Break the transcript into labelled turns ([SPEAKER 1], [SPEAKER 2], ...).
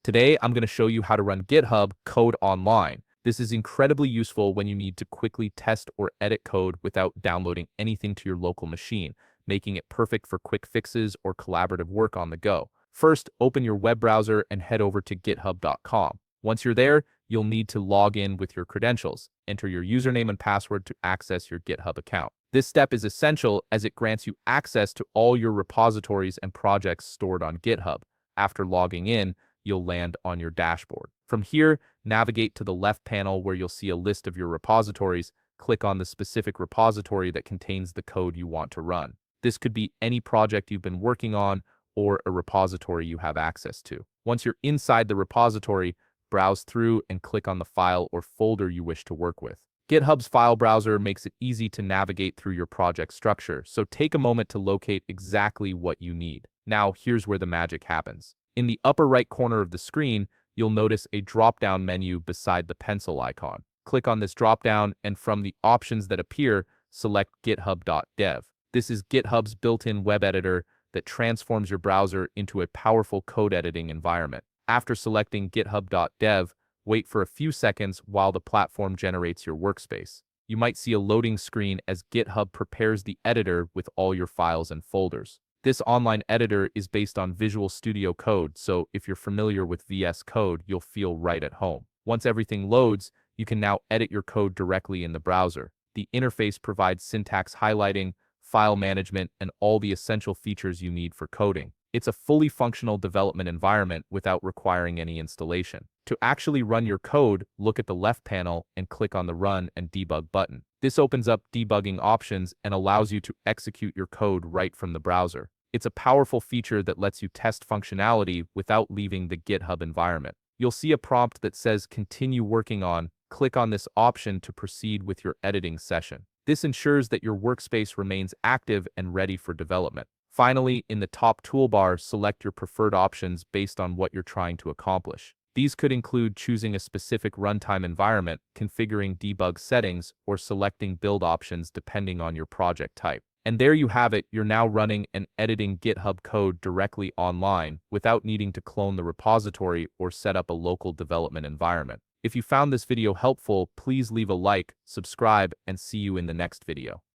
[SPEAKER 1] Today, I'm going to show you how to run GitHub code online. This is incredibly useful when you need to quickly test or edit code without downloading anything to your local machine, making it perfect for quick fixes or collaborative work on the go. First, open your web browser and head over to github.com. Once you're there, you'll need to log in with your credentials. Enter your username and password to access your GitHub account. This step is essential as it grants you access to all your repositories and projects stored on GitHub. After logging in, you'll land on your dashboard. From here, navigate to the left panel where you'll see a list of your repositories. Click on the specific repository that contains the code you want to run. This could be any project you've been working on or a repository you have access to. Once you're inside the repository, browse through and click on the file or folder you wish to work with. GitHub's file browser makes it easy to navigate through your project structure, so take a moment to locate exactly what you need. Now, here's where the magic happens. In the upper right corner of the screen, you'll notice a drop-down menu beside the pencil icon. Click on this drop-down, and from the options that appear, select github.dev. This is GitHub's built-in web editor that transforms your browser into a powerful code editing environment. After selecting github.dev, wait for a few seconds while the platform generates your workspace. You might see a loading screen as GitHub prepares the editor with all your files and folders. This online editor is based on Visual Studio Code, so if you're familiar with VS Code, you'll feel right at home. Once everything loads, you can now edit your code directly in the browser. The interface provides syntax highlighting, file management, and all the essential features you need for coding. It's a fully functional development environment without requiring any installation. To actually run your code, look at the left panel and click on the Run and Debug button. This opens up debugging options and allows you to execute your code right from the browser. It's a powerful feature that lets you test functionality without leaving the GitHub environment. You'll see a prompt that says Continue working on. Click on this option to proceed with your editing session. This ensures that your workspace remains active and ready for development. Finally, in the top toolbar, select your preferred options based on what you're trying to accomplish. These could include choosing a specific runtime environment, configuring debug settings, or selecting build options depending on your project type. And there you have it, you're now running and editing GitHub code directly online without needing to clone the repository or set up a local development environment. If you found this video helpful, please leave a like, subscribe, and see you in the next video.